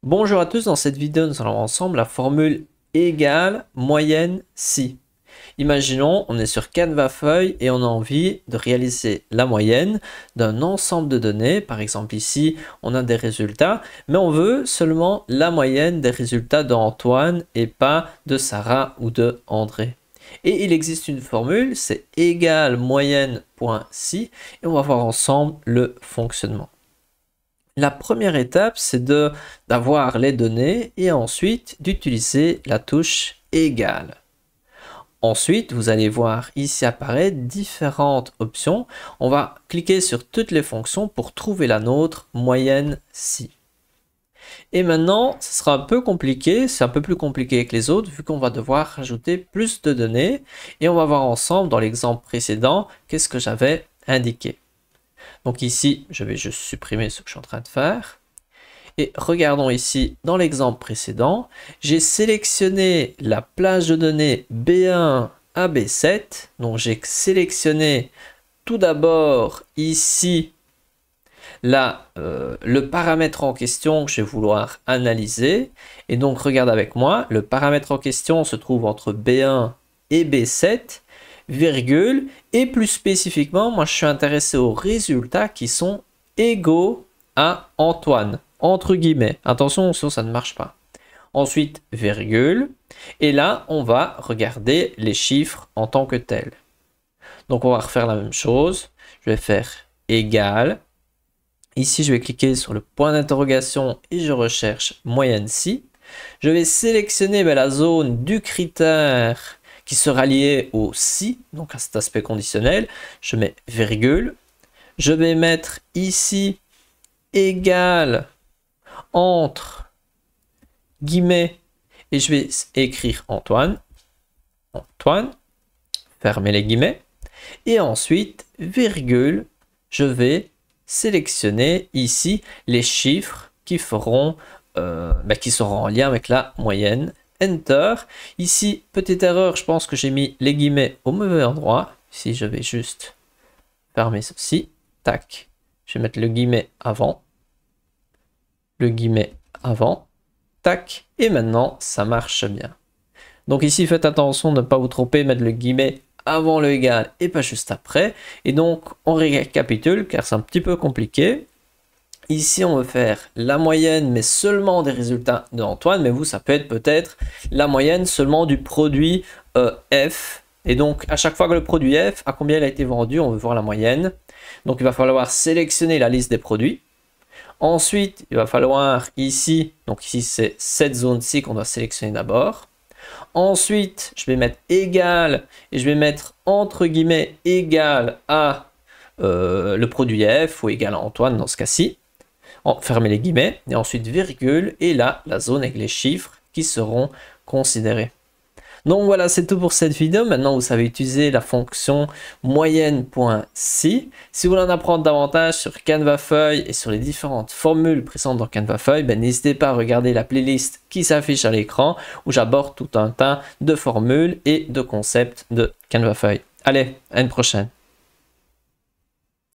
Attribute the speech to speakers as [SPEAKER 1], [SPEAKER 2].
[SPEAKER 1] Bonjour à tous, dans cette vidéo nous allons voir ensemble la formule égale moyenne si. Imaginons on est sur Canva feuille et on a envie de réaliser la moyenne d'un ensemble de données. Par exemple ici on a des résultats, mais on veut seulement la moyenne des résultats d'Antoine et pas de Sarah ou de André. Et il existe une formule, c'est égale moyenne.si et on va voir ensemble le fonctionnement. La première étape, c'est d'avoir les données et ensuite d'utiliser la touche égale. Ensuite, vous allez voir ici apparaître différentes options. On va cliquer sur toutes les fonctions pour trouver la nôtre moyenne si. Et maintenant, ce sera un peu compliqué, c'est un peu plus compliqué que les autres vu qu'on va devoir rajouter plus de données et on va voir ensemble dans l'exemple précédent qu'est-ce que j'avais indiqué. Donc ici, je vais juste supprimer ce que je suis en train de faire. Et regardons ici, dans l'exemple précédent, j'ai sélectionné la plage de données B1 à B7. Donc j'ai sélectionné tout d'abord ici le paramètre en question que je vais vouloir analyser. Et donc regarde avec moi, le paramètre en question se trouve entre B1 et B7. Virgule, et plus spécifiquement, moi je suis intéressé aux résultats qui sont égaux à Antoine, entre guillemets. Attention, sinon ça ne marche pas. Ensuite, virgule, et là on va regarder les chiffres en tant que tels. Donc on va refaire la même chose. Je vais faire égal. Ici je vais cliquer sur le point d'interrogation et je recherche moyenne si. Je vais sélectionner la zone du critère qui sera lié au si, donc à cet aspect conditionnel. Je mets virgule. Je vais mettre ici égal entre guillemets et je vais écrire Antoine. Antoine, fermez les guillemets. Et ensuite, virgule, je vais sélectionner ici les chiffres qui seront en lien avec la moyenne. Enter. Ici, petite erreur, je pense que j'ai mis les guillemets au mauvais endroit. Ici, je vais juste fermer ceci. Tac. Je vais mettre le guillemet avant. Le guillemet avant. Tac. Et maintenant, ça marche bien. Donc ici, faites attention de ne pas vous tromper, mettre le guillemet avant le égal et pas juste après. Et donc, on récapitule car c'est un petit peu compliqué. Ici, on veut faire la moyenne, mais seulement des résultats d'Antoine. Mais vous, ça peut être peut-être la moyenne seulement du produit F. Et donc, à chaque fois que le produit F, à combien il a été vendu, on veut voir la moyenne. Donc, il va falloir sélectionner la liste des produits. Ensuite, il va falloir ici, donc ici, c'est cette zone-ci qu'on doit sélectionner d'abord. Ensuite, je vais mettre égal et je vais mettre entre guillemets égal à le produit F ou égal à Antoine dans ce cas-ci. Fermez les guillemets et ensuite virgule et là la zone avec les chiffres qui seront considérés. Donc voilà, c'est tout pour cette vidéo. Maintenant vous savez utiliser la fonction moyenne.si. Si vous voulez en apprendre davantage sur Canva feuille et sur les différentes formules présentes dans Canva feuille, n'hésitez pas à regarder la playlist qui s'affiche à l'écran où j'aborde tout un tas de formules et de concepts de Canva feuille. Allez, à une prochaine.